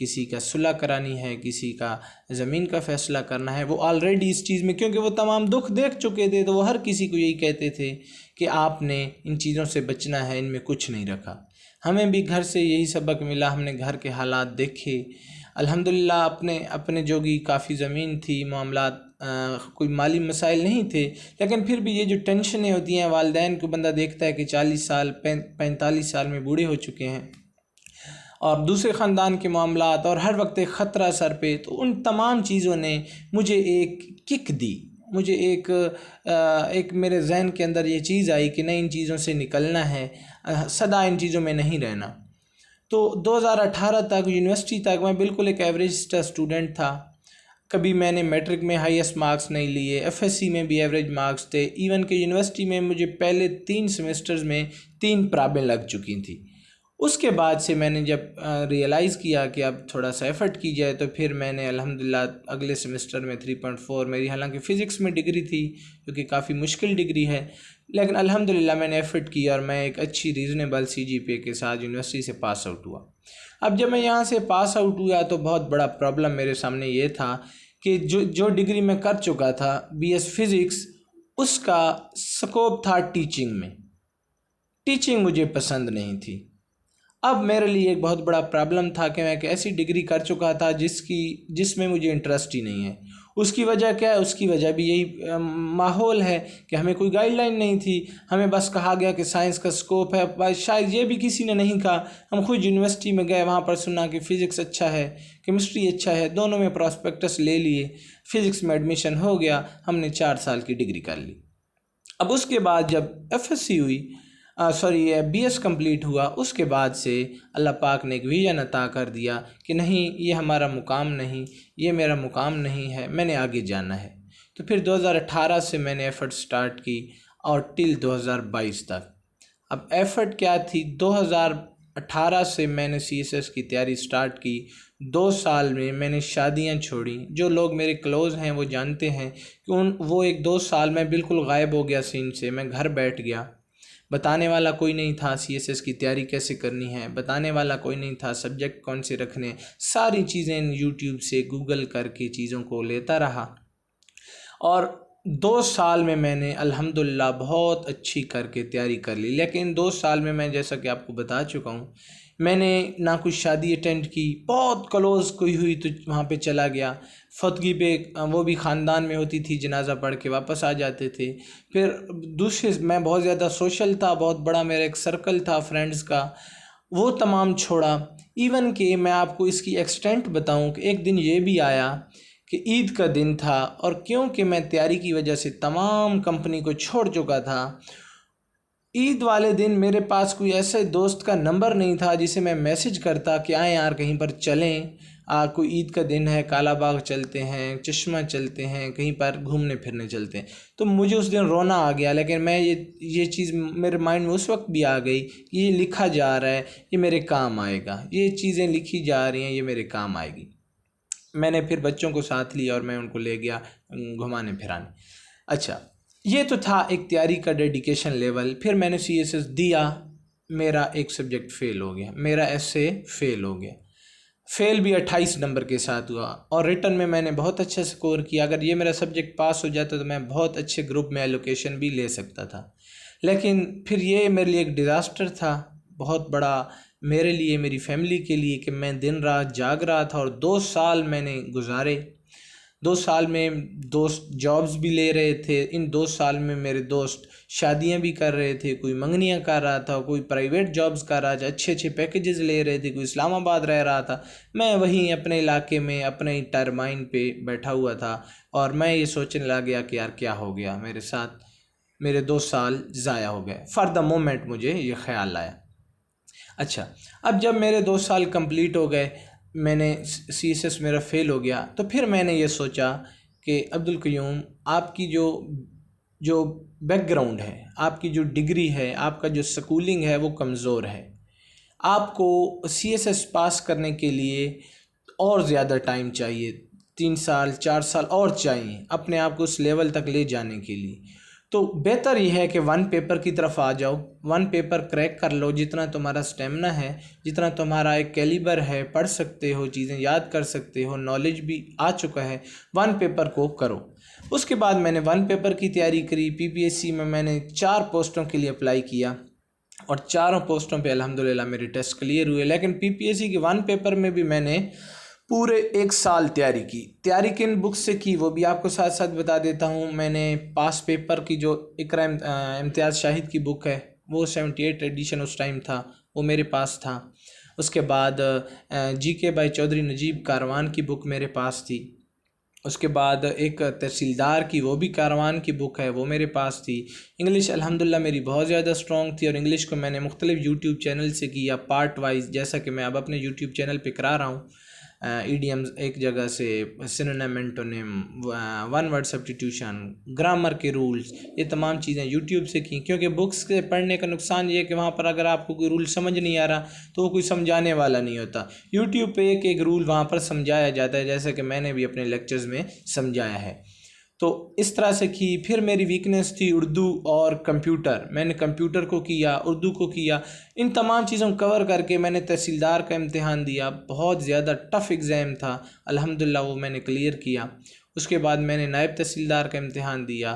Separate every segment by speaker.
Speaker 1: کسی کا صلح کرانی ہے، کسی کا زمین کا فیصلہ کرنا ہے، وہ آلریڈی اس چیز میں، کیونکہ وہ تمام دکھ دیکھ چکے تھے، تو وہ ہر کسی کو یہی کہتے تھے کہ آپ نے ان چیزوں سے بچنا ہے، ان میں کچھ نہیں رکھا۔ ہمیں بھی گھر سے یہی سبق ملا، ہم نے گھر کے حالات دیکھے۔ الحمدللہ اپنے جوگی کافی زمین تھی، معاملات کوئی مالی مسائل نہیں تھے، لیکن پھر بھی یہ جو ٹینشنیں ہوتی ہیں والدین کو، بندہ دیکھتا ہے کہ 40 سال 45 سال میں بوڑھے ہو چکے ہیں، اور دوسرے خاندان کے معاملات، اور ہر وقت ایک خطرہ سر پہ، تو ان تمام چیزوں نے مجھے ایک کک دی، مجھے ایک میرے ذہن کے اندر یہ چیز آئی کہ نہیں، ان چیزوں سے نکلنا ہے، سدا ان چیزوں میں نہیں رہنا۔ تو 2018 تک، یونیورسٹی تک، میں بالکل ایک ایوریج اسٹوڈنٹ تھا۔ کبھی میں نے میٹرک میں ہائیسٹ مارکس نہیں لیے، ایف ایس سی میں بھی ایوریج مارکس تھے، ایون کہ یونیورسٹی میں مجھے پہلے 3 سیمسٹرز میں 3 پرابیں لگ چکی تھیں۔ اس کے بعد سے میں نے جب ریئلائز کیا کہ اب تھوڑا سا ایفرٹ کی جائے، تو پھر میں نے الحمدللہ اگلے سیمسٹر میں 3.4 میری، حالانکہ فزکس میں ڈگری تھی جو کہ کافی مشکل ڈگری ہے، لیکن الحمدللہ میں نے ایفرٹ کی، اور میں ایک اچھی ریزنیبل سی جی پی اے کے ساتھ یونیورسٹی سے پاس آؤٹ ہوا۔ اب جب میں یہاں سے پاس آؤٹ ہوا تو بہت بڑا پرابلم میرے سامنے یہ تھا کہ جو ڈگری میں کر چکا تھا بی ایس فزکس، اس کا سکوپ تھا ٹیچنگ میں۔ ٹیچنگ مجھے پسند نہیں تھی۔ اب میرے لیے ایک بہت بڑا پرابلم تھا کہ میں ایک ایسی ڈگری کر چکا تھا جس میں مجھے انٹرسٹ ہی نہیں ہے۔ اس کی وجہ کیا ہے؟ اس کی وجہ بھی یہی ماحول ہے کہ ہمیں کوئی گائیڈ لائن نہیں تھی، ہمیں بس کہا گیا کہ سائنس کا سکوپ ہے، شاید یہ بھی کسی نے نہیں کہا، ہم خود یونیورسٹی میں گئے، وہاں پر سنا کہ فزکس اچھا ہے، کیمسٹری اچھا ہے، دونوں میں پراسپیکٹس لے لیے، فزکس میں ایڈمیشن ہو گیا، ہم نے 4 سال کی ڈگری کر لی۔ اب اس کے بعد جب ایف ایس سی ہوئی، بی ایس کمپلیٹ ہوا، اس کے بعد سے اللہ پاک نے ایک ویژن عطا کر دیا کہ نہیں، یہ ہمارا مقام نہیں، یہ میرا مقام نہیں ہے، میں نے آگے جانا ہے۔ تو پھر 2018 سے میں نے ایفرٹ سٹارٹ کی، اور ٹل 2022 تک۔ اب ایفرٹ کیا تھی؟ 2018 سے میں نے سی ایس ایس کی تیاری سٹارٹ کی۔ 2 سال میں نے شادیاں چھوڑیں۔ جو لوگ میرے کلوز ہیں وہ جانتے ہیں کہ وہ 2 سال میں بالکل غائب ہو گیا سین سے، میں گھر بیٹھ گیا۔ بتانے والا کوئی نہیں تھا سی ایس ایس کی تیاری کیسے کرنی ہے، بتانے والا کوئی نہیں تھا سبجیکٹ کون سے رکھنے، ساری چیزیں یوٹیوب سے گوگل کر کے چیزوں کو لیتا رہا، اور 2 سال میں نے الحمدللہ بہت اچھی کر کے تیاری کر لی۔ لیکن 2 سال میں جیسا کہ آپ کو بتا چکا ہوں، میں نے نہ کوئی شادی اٹینڈ کی، بہت کلوز کوئی ہوئی تو وہاں پہ چلا گیا، فتگی پہ وہ بھی خاندان میں ہوتی تھی، جنازہ پڑھ کے واپس آ جاتے تھے۔ پھر دوسرے، میں بہت زیادہ سوشل تھا، بہت بڑا میرا ایک سرکل تھا فرینڈز کا، وہ تمام چھوڑا۔ ایون کہ میں آپ کو اس کی ایکسٹینٹ بتاؤں کہ ایک دن یہ بھی آیا کہ عید کا دن تھا، اور کیونکہ میں تیاری کی وجہ سے تمام کمپنی کو چھوڑ چکا تھا، عید والے دن میرے پاس کوئی ایسے دوست کا نمبر نہیں تھا جسے میں میسج کرتا کہ آئیں یار کہیں پر چلیں، کوئی عید کا دن ہے، کالا باغ چلتے ہیں، چشمہ چلتے ہیں، کہیں پر گھومنے پھرنے چلتے ہیں۔ تو مجھے اس دن رونا آ گیا، لیکن میں یہ چیز میرے مائنڈ میں اس وقت بھی آ گئی کہ یہ لکھا جا رہا ہے، یہ میرے کام آئے گا، یہ چیزیں لکھی جا رہی ہیں، یہ میرے کام آئے گی۔ میں نے پھر بچوں کو ساتھ لیا اور میں ان کو لے گیا گھمانے پھرانے۔ اچھا، یہ تو تھا ایک تیاری کا ڈیڈیکیشن لیول۔ پھر میں نے سی ایس ایس دیا، میرا ایک سبجیکٹ فیل ہو گیا، میرا ایس اے فیل ہو گیا، فیل بھی 28 نمبر کے ساتھ ہوا، اور ریٹن میں نے بہت اچھا سکور کیا۔ اگر یہ میرا سبجیکٹ پاس ہو جاتا تو میں بہت اچھے گروپ میں ایلوکیشن بھی لے سکتا تھا، لیکن پھر یہ میرے لیے ایک ڈیزاسٹر تھا بہت بڑا، میرے لیے، میری فیملی کے لیے، کہ میں دن رات جاگ رہا تھا، اور 2 سال میں نے گزارے۔ 2 سال میں دوست جابز بھی لے رہے تھے، ان 2 سال میں میرے دوست شادیاں بھی کر رہے تھے، کوئی منگنیاں کر رہا تھا، کوئی پرائیویٹ جابز کر رہا تھا، اچھے پیکیجز لے رہے تھے، کوئی اسلام آباد رہ رہا تھا، میں وہیں اپنے علاقے میں اپنے ٹرمائن پہ بیٹھا ہوا تھا، اور میں یہ سوچنے لگ گیا کہ یار کیا ہو گیا میرے ساتھ، میرے 2 سال ضائع ہو گئے۔ فار دا مومنٹ مجھے یہ خیال آیا۔ اچھا، اب جب میرے 2 سال کمپلیٹ ہو گئے، میں نے سی ایس ایس میرا فیل ہو گیا، تو پھر میں نے یہ سوچا کہ عبدالقیوم، آپ کی جو بیک گراؤنڈ ہے، آپ کی جو ڈگری ہے، آپ کا جو سکولنگ ہے، وہ کمزور ہے۔ آپ کو سی ایس ایس پاس کرنے کے لیے اور زیادہ ٹائم چاہیے، 3 سال 4 سال اور چاہیے اپنے آپ کو اس لیول تک لے جانے کے لیے۔ تو بہتر یہ ہے کہ ون پیپر کی طرف آ جاؤ، ون پیپر کریک کر لو، جتنا تمہارا سٹیمنا ہے، جتنا تمہارا ایک کیلیبر ہے، پڑھ سکتے ہو، چیزیں یاد کر سکتے ہو، نالج بھی آ چکا ہے، ون پیپر کو کرو۔ اس کے بعد میں نے ون پیپر کی تیاری کری۔ PPSC میں نے 4 پوسٹوں کے لیے اپلائی کیا اور 4 پوسٹوں پہ الحمدللہ میرے ٹیسٹ کلیئر ہوئے، لیکن PPSC کے ون پیپر میں بھی میں نے پورے 1 سال تیاری کی۔ تیاری کن بک سے کی وہ بھی آپ کو ساتھ ساتھ بتا دیتا ہوں۔ میں نے پاس پیپر کی جو اقرا امتیاز شاہد کی بک ہے، وہ 78 ایڈیشن اس ٹائم تھا، وہ میرے پاس تھا۔ اس کے بعد GK بائی چودھری نجیب کاروان کی بک میرے پاس تھی۔ اس کے بعد ایک تحصیلدار کی وہ بھی کاروان کی بک ہے، وہ میرے پاس تھی۔ انگلش الحمدللہ میری بہت زیادہ سٹرونگ تھی، اور انگلش کو میں نے مختلف یوٹیوب چینل سے کیا پارٹ وائز، جیسا کہ میں اب اپنے یوٹیوب چینل پہ کرا رہا ہوں۔ ایڈیمز ایک جگہ سے، synonym, antonym, one word substitution, grammar کے رولز، یہ تمام چیزیں یوٹیوب سے کی، کیونکہ بکس سے پڑھنے کا نقصان یہ ہے کہ وہاں پر اگر آپ کو کوئی رول سمجھ نہیں آ رہا تو وہ کوئی سمجھانے والا نہیں ہوتا۔ یوٹیوب پہ ایک ایک رول وہاں پر سمجھایا جاتا ہے، جیسا کہ میں نے بھی اپنے لیکچرز میں سمجھایا ہے۔ تو اس طرح سے کی۔ پھر میری ویکنیس تھی اردو اور کمپیوٹر، میں نے کمپیوٹر کو کیا، اردو کو کیا، ان تمام چیزوں کو کور کر کے میں نے تحصیلدار کا امتحان دیا۔ بہت زیادہ ٹف ایگزام تھا، الحمدللہ وہ میں نے کلیئر کیا۔ اس کے بعد میں نے نائب تحصیلدار کا امتحان دیا،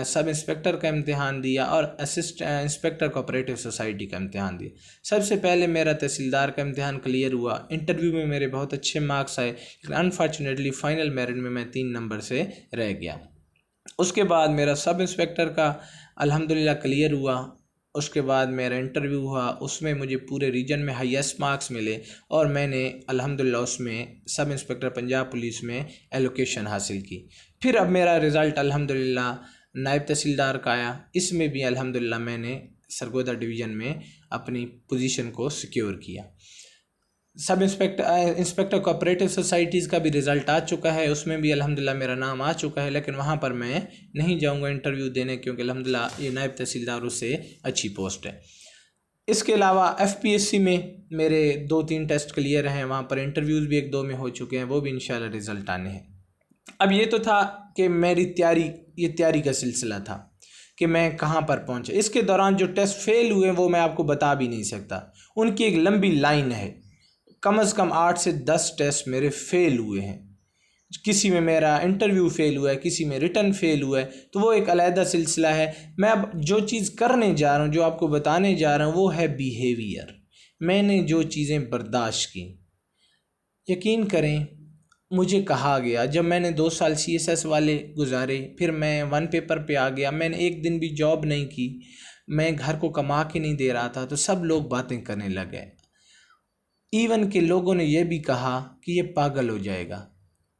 Speaker 1: سب انسپکٹر کا امتحان دیا، اور انسپکٹر کوآپریٹو سوسائٹی کا امتحان دیا۔ سب سے پہلے میرا تحصیلدار کا امتحان کلیئر ہوا، انٹرویو میں میرے بہت اچھے مارکس آئے، لیکن انفارچونیٹلی فائنل میرٹ میں 3 نمبر سے رہ گیا۔ اس کے بعد میرا سب انسپکٹر کا الحمدللہ کلیئر ہوا۔ اس کے بعد میرا انٹرویو ہوا، اس میں مجھے پورے ریجن میں ہائیسٹ مارکس ملے، اور میں نے الحمدللہ اس میں سب انسپکٹر پنجاب پولیس میں ایلوکیشن حاصل کی۔ پھر اب میرا رزلٹ الحمدللہ نائب تحصیلدار کا آیا، اس میں بھی الحمدللہ میں نے سرگودا ڈویژن میں اپنی پوزیشن کو سیکیور کیا۔ سب انسپکٹر کوآپریٹو سوسائٹیز کا بھی رزلٹ آ چکا ہے، اس میں بھی الحمدللہ میرا نام آ چکا ہے، لیکن وہاں پر میں نہیں جاؤں گا انٹرویو دینے، کیونکہ الحمدللہ یہ نائب تحصیلداروں سے اچھی پوسٹ ہے۔ اس کے علاوہ FPSC میں میرے 2-3 ٹیسٹ کلیئر ہیں، وہاں پر انٹرویوز بھی 1-2 میں ہو چکے ہیں، وہ بھی انشاءاللہ رزلٹ آنے ہیں۔ اب یہ تو تھا کہ میری تیاری کا سلسلہ تھا کہ میں کہاں پر پہنچا۔ اس کے دوران جو ٹیسٹ فیل ہوئے وہ میں آپ کو بتا بھی نہیں سکتا، ان کی ایک لمبی لائن ہے، کم از کم 8 سے 10 ٹیسٹ میرے فیل ہوئے ہیں۔ کسی میں میرا انٹرویو فیل ہوا ہے، کسی میں ریٹن فیل ہوا ہے، تو وہ ایک علیحدہ سلسلہ ہے۔ میں اب جو چیز کرنے جا رہا ہوں، جو آپ کو بتانے جا رہا ہوں، وہ ہے بیہیویئر۔ میں نے جو چیزیں برداشت کی، یقین کریں مجھے کہا گیا، جب میں نے 2 سال CSS والے گزارے، پھر میں ون پیپر پہ آ گیا، میں نے ایک دن بھی جاب نہیں کی، میں گھر کو کما کے نہیں دے رہا تھا، تو سب لوگ باتیں کرنے لگے۔ ایون کہ لوگوں نے یہ بھی کہا کہ یہ پاگل ہو جائے گا،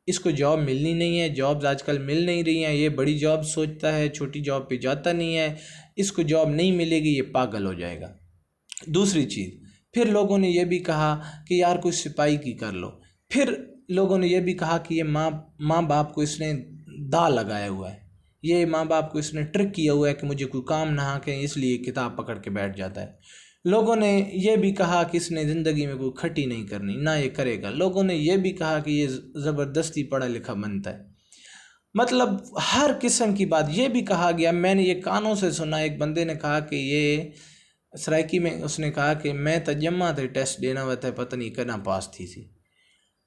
Speaker 1: اس کو جاب ملنی نہیں ہے، جابز آج کل مل نہیں رہی ہیں، یہ بڑی جاب سوچتا ہے، چھوٹی جاب پہ جاتا نہیں ہے، اس کو جاب نہیں ملے گی، یہ پاگل ہو جائے گا۔ دوسری چیز، پھر لوگوں نے یہ بھی کہا کہ یار کوئی سپاہی کی کر لو۔ پھر لوگوں نے یہ بھی کہا کہ یہ ماں باپ کو اس نے دا لگایا ہوا ہے، یہ ماں باپ کو اس نے ٹرک کیا ہوا ہے کہ مجھے کوئی کام نہ کہ اس لیے کتاب پکڑ کے بیٹھ جاتا ہے۔ لوگوں نے یہ بھی کہا کہ اس نے زندگی میں کوئی کھٹی نہیں کرنی، نہ یہ کرے گا۔ لوگوں نے یہ بھی کہا کہ یہ زبردستی پڑھا لکھا بنتا ہے۔ مطلب ہر قسم کی بات یہ بھی کہا گیا۔ میں نے یہ کانوں سے سنا، ایک بندے نے کہا کہ یہ سرائکی میں اس نے کہا کہ میں تجمع تھے ٹیسٹ دینا ہوا تھا، پتہ نہیں کہنا پاس تھی۔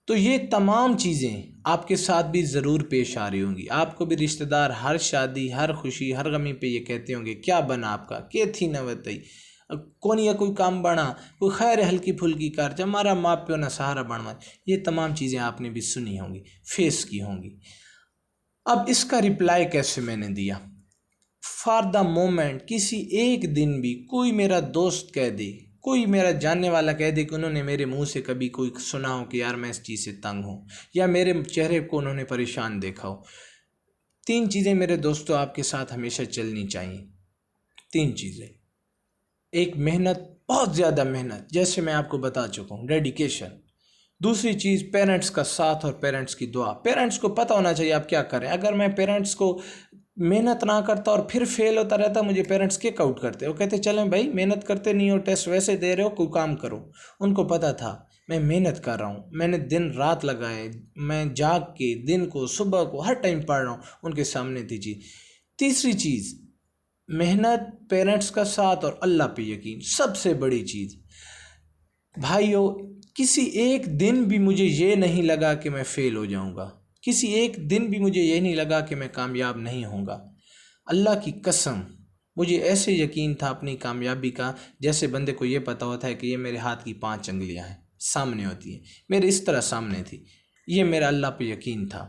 Speaker 1: تو یہ تمام چیزیں آپ کے ساتھ بھی ضرور پیش آ رہی ہوں گی۔ آپ کو بھی رشتہ دار ہر شادی، ہر خوشی، ہر غمی پہ یہ کہتے ہوں گے کیا بنا آپ کا، کہ تھی نہ وتئی کون یا کوئی کام بنا، کوئی خیر ہلکی پھلکی کار چ ہمارا ماں پیو نہ سہارا بنوا۔ یہ تمام چیزیں آپ نے بھی سنی ہوں گی، فیس کی ہوں گی۔ اب اس کا رپلائی کیسے میں نے دیا؟ فار دا مومنٹ کسی ایک دن بھی کوئی میرا دوست کہہ دے، کوئی میرا جاننے والا کہہ دے کہ انہوں نے میرے منہ سے کبھی کوئی سنا ہو کہ یار میں اس چیز سے تنگ ہوں، یا میرے چہرے کو انہوں نے پریشان دیکھا ہو۔ 3 چیزیں میرے دوستو آپ کے ساتھ ہمیشہ چلنی چاہیے۔ 3 چیزیں، ایک محنت، بہت زیادہ محنت، جیسے میں آپ کو بتا چکا ہوں، ڈیڈیکیشن۔ دوسری چیز پیرنٹس کا ساتھ اور پیرنٹس کی دعا۔ پیرنٹس کو پتہ ہونا چاہیے آپ کیا کریں۔ اگر میں پیرنٹس کو محنت نہ کرتا اور پھر فیل ہوتا رہتا، مجھے پیرنٹس کک آؤٹ کرتے، وہ کہتے چلیں بھائی محنت کرتے نہیں ہو، ٹیسٹ ویسے دے رہے ہو، کوئی کام کرو۔ ان کو پتہ تھا میں محنت کر رہا ہوں، میں نے دن رات لگائے، میں جاگ کے دن کو صبح کو ہر ٹائم پڑھ رہا ہوں، ان کے سامنے تھی چیز۔ تیسری چیز، محنت، پیرنٹس کا ساتھ اور اللہ پہ یقین سب سے بڑی چیز۔ بھائیو، کسی ایک دن بھی مجھے یہ نہیں لگا کہ میں فیل ہو جاؤں گا، کسی ایک دن بھی مجھے یہ نہیں لگا کہ میں کامیاب نہیں ہوں گا۔ اللہ کی قسم مجھے ایسے یقین تھا اپنی کامیابی کا، جیسے بندے کو یہ پتہ ہوتا ہے کہ یہ میرے ہاتھ کی 5 انگلیاں ہیں، سامنے ہوتی ہیں، میرے اس طرح سامنے تھی۔ یہ میرا اللہ پہ یقین تھا۔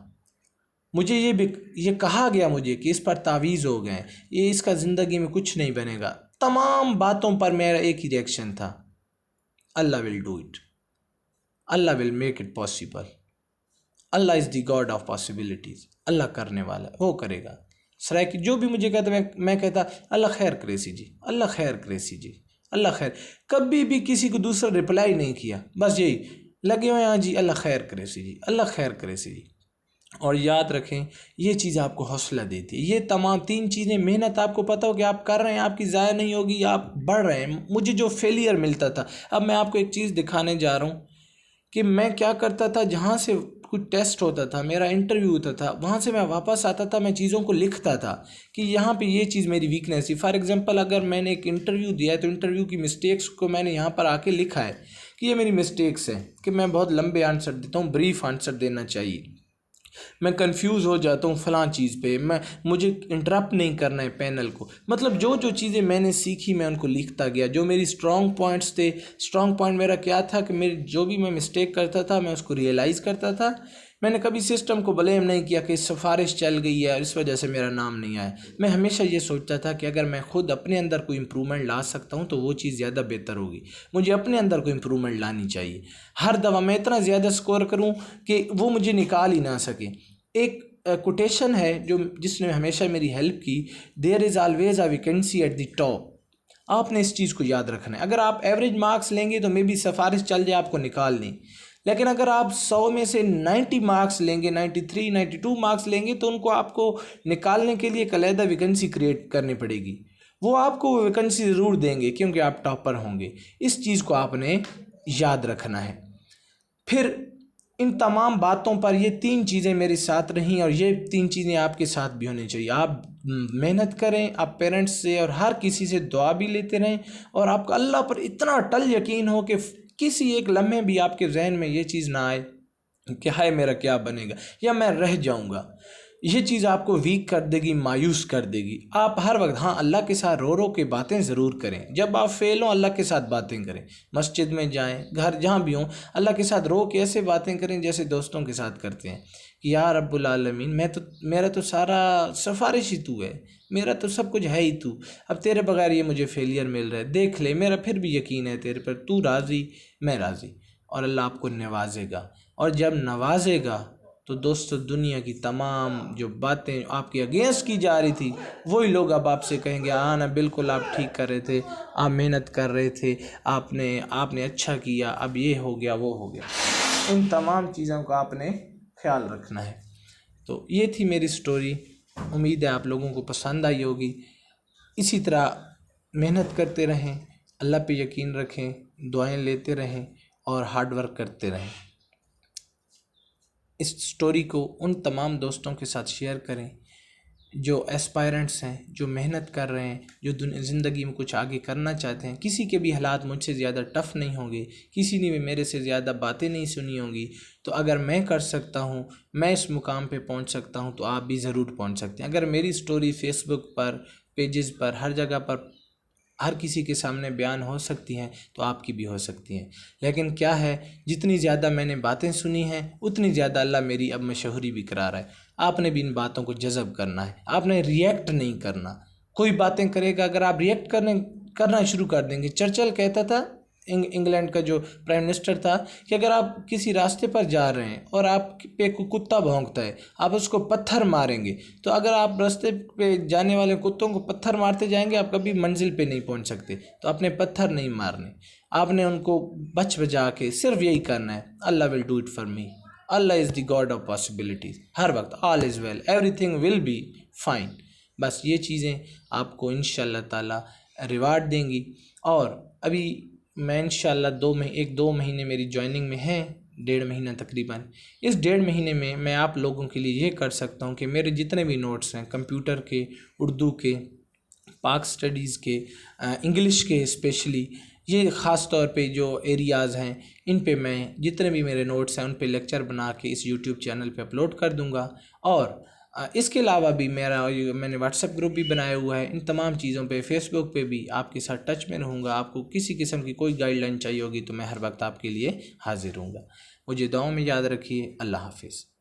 Speaker 1: مجھے یہ کہا گیا مجھے کہ اس پر تعویذ ہو گئے، یہ اس کا زندگی میں کچھ نہیں بنے گا۔ تمام باتوں پر میرا ایک ہی ریئیکشن تھا، Allah will do it, Allah will make it possible, Allah is the God of possibilities, اللہ کرنے والا ہے، وہ کرے گا۔ سرائے کی جو بھی مجھے کہتا میں کہتا اللہ خیر کرے سی جی، اللہ خیر کرے سی جی، اللہ خیر۔ کبھی بھی کسی کو دوسرا رپلائی نہیں کیا، بس یہی لگے ہوئے ہاں جی اللہ خیر کرے سی جی، اللہ خیر کرے سی جی۔ اور یاد رکھیں یہ چیز آپ کو حوصلہ دیتی ہے، یہ تمام 3 چیزیں، محنت آپ کو پتہ ہو کہ آپ کر رہے ہیں، آپ کی ضائع نہیں ہوگی، آپ بڑھ رہے ہیں۔ مجھے جو فیلئر ملتا تھا، اب میں آپ کو ایک چیز دکھانے جا رہا ہوں کہ میں کیا کرتا تھا۔ جہاں سے کوئی ٹیسٹ ہوتا تھا، میرا انٹرویو ہوتا تھا، وہاں سے میں واپس آتا تھا، میں چیزوں کو لکھتا تھا کہ یہاں پہ یہ چیز میری ویکنیس تھی۔ فار ایگزامپل اگر میں نے ایک انٹرویو دیا ہے تو انٹرویو کی مسٹیکس کو میں نے یہاں پر آ کے لکھا ہے کہ یہ میری مسٹیکس ہیں، کہ میں بہت لمبے آنسر دیتا ہوں، بریف آنسر دینا چاہیے، میں کنفیوز ہو جاتا ہوں فلاں چیز پہ، مجھے انٹرپٹ نہیں کرنا ہے پینل کو۔ مطلب جو چیزیں میں نے سیکھی میں ان کو لکھتا گیا، جو میری اسٹرانگ پوائنٹس تھے۔ اسٹرانگ پوائنٹ میرا کیا تھا کہ جو بھی میں مسٹیک کرتا تھا میں اس کو ریئلائز کرتا تھا۔ میں نے کبھی سسٹم کو بلیم نہیں کیا کہ سفارش چل گئی ہے اور اس وجہ سے میرا نام نہیں آیا۔ میں ہمیشہ یہ سوچتا تھا کہ اگر میں خود اپنے اندر کوئی امپرومنٹ لا سکتا ہوں تو وہ چیز زیادہ بہتر ہوگی، مجھے اپنے اندر کوئی امپرومنٹ لانی چاہیے۔ ہر دفعہ میں اتنا زیادہ سکور کروں کہ وہ مجھے نکال ہی نہ سکے۔ ایک کوٹیشن ہے جس نے ہمیشہ میری ہیلپ کی، there is always a vacancy at the top. آپ نے اس چیز کو یاد رکھنا ہے۔ اگر آپ ایوریج مارکس لیں گے تو مے بی سفارش چل جائے آپ کو نکالنے، لیکن اگر آپ 100 میں سے 90 مارکس لیں گے، 93 92 مارکس لیں گے تو ان کو آپ کو نکالنے کے لیے ایک علیحدہ ویکینسی کریٹ کرنی پڑے گی۔ وہ آپ کو ویکینسی ضرور دیں گے کیونکہ آپ ٹاپر ہوں گے۔ اس چیز کو آپ نے یاد رکھنا ہے۔ پھر ان تمام باتوں پر یہ 3 چیزیں میرے ساتھ رہیں اور یہ 3 چیزیں آپ کے ساتھ بھی ہونی چاہیے۔ آپ محنت کریں، آپ پیرنٹس سے اور ہر کسی سے دعا بھی لیتے رہیں، اور آپ کو اللہ پر اتنا اٹل یقین ہو کہ کسی ایک لمحے بھی آپ کے ذہن میں یہ چیز نہ آئے کہ ہائے میرا کیا بنے گا یا میں رہ جاؤں گا۔ یہ چیز آپ کو ویک کر دے گی، مایوس کر دے گی۔ آپ ہر وقت اللہ کے ساتھ رو کے باتیں ضرور کریں۔ جب آپ فیل ہوں اللہ کے ساتھ باتیں کریں، مسجد میں جائیں، گھر جہاں بھی ہوں، اللہ کے ساتھ کے ایسے باتیں کریں جیسے دوستوں کے ساتھ کرتے ہیں کہ یا رب العالمین میرا تو سارا سفارش ہی تو ہے، میرا تو سب کچھ ہے ہی تو، اب تیرے بغیر یہ مجھے فیلئر مل رہا ہے، دیکھ لے میرا پھر بھی یقین ہے تیرے پر، تو راضی میں راضی، اور اللہ آپ کو نوازے گا۔ اور جب نوازے گا تو دوستو دنیا کی تمام جو باتیں آپ کے اگینسٹ کی جا رہی تھی وہی لوگ اب آپ سے کہیں گے ہاں نا بالکل آپ ٹھیک کر رہے تھے، آپ محنت کر رہے تھے، آپ نے اچھا کیا، اب یہ ہو گیا وہ ہو گیا۔ ان تمام چیزوں کا آپ نے خیال رکھنا ہے۔ تو یہ تھی میری سٹوری، امید ہے آپ لوگوں کو پسند آئی ہوگی۔ اسی طرح محنت کرتے رہیں، اللہ پہ یقین رکھیں، دعائیں لیتے رہیں اور ہارڈ ورک کرتے رہیں۔ اس سٹوری کو ان تمام دوستوں کے ساتھ شیئر کریں جو ایسپائرنٹس ہیں، جو محنت کر رہے ہیں، جو زندگی میں کچھ آگے کرنا چاہتے ہیں۔ کسی کے بھی حالات مجھ سے زیادہ ٹف نہیں ہوں گے، کسی نے بھی میرے سے زیادہ باتیں نہیں سنی ہوں گی، تو اگر میں کر سکتا ہوں، میں اس مقام پہ پہنچ سکتا ہوں تو آپ بھی ضرور پہنچ سکتے ہیں۔ اگر میری سٹوری فیس بک پر، پیجز پر، ہر جگہ پر ہر کسی کے سامنے بیان ہو سکتی ہیں تو آپ کی بھی ہو سکتی ہیں۔ لیکن کیا ہے، جتنی زیادہ میں نے باتیں سنی ہیں اتنی زیادہ اللہ میری اب مشہوری بھی کرا رہا ہے۔ آپ نے بھی ان باتوں کو جذب کرنا ہے، آپ نے ریئیکٹ نہیں کرنا۔ کوئی باتیں کرے گا، اگر آپ ریئیکٹ کرنا شروع کر دیں گے، چرچل کہتا تھا، انگلینڈ کا جو پرائم منسٹر تھا، کہ اگر آپ کسی راستے پر جا رہے ہیں اور آپ پہ کوئی کتا بھونکتا ہے، آپ اس کو پتھر ماریں گے، تو اگر آپ راستے پہ جانے والے کتوں کو پتھر مارتے جائیں گے آپ کبھی منزل پہ نہیں پہنچ سکتے۔ تو اپنے پتھر نہیں مارنے، آپ نے ان کو بچا کے صرف یہی کرنا ہے، اللہ will do it for me, اللہ is the God of possibilities. ہر وقت all is well, everything will be fine. بس یہ چیزیں آپ کو انشاءاللہ تعالی ریوارڈ دیں گی۔ اور ابھی میں انشاءاللہ 2 مہینے میری جوائننگ میں ہیں، 1.5 مہینہ تقریباً۔ اس 1.5 مہینے میں آپ لوگوں کے لیے یہ کر سکتا ہوں کہ میرے جتنے بھی نوٹس ہیں، کمپیوٹر کے، اردو کے، پاک اسٹڈیز کے، انگلش کے اسپیشلی، یہ خاص طور پہ جو ایریاز ہیں ان پہ میں جتنے بھی میرے نوٹس ہیں ان پہ لیکچر بنا کے اس یوٹیوب چینل پہ اپلوڈ کر دوں گا۔ اور اس کے علاوہ بھی میں نے واٹس ایپ گروپ بھی بنایا ہوا ہے۔ ان تمام چیزوں پہ، فیس بک پہ بھی آپ کے ساتھ ٹچ میں رہوں گا۔ آپ کو کسی قسم کی کوئی گائیڈ لائن چاہیے ہوگی تو میں ہر وقت آپ کے لیے حاضر ہوں گا۔ مجھے دعاؤں میں یاد رکھیے۔ اللہ حافظ۔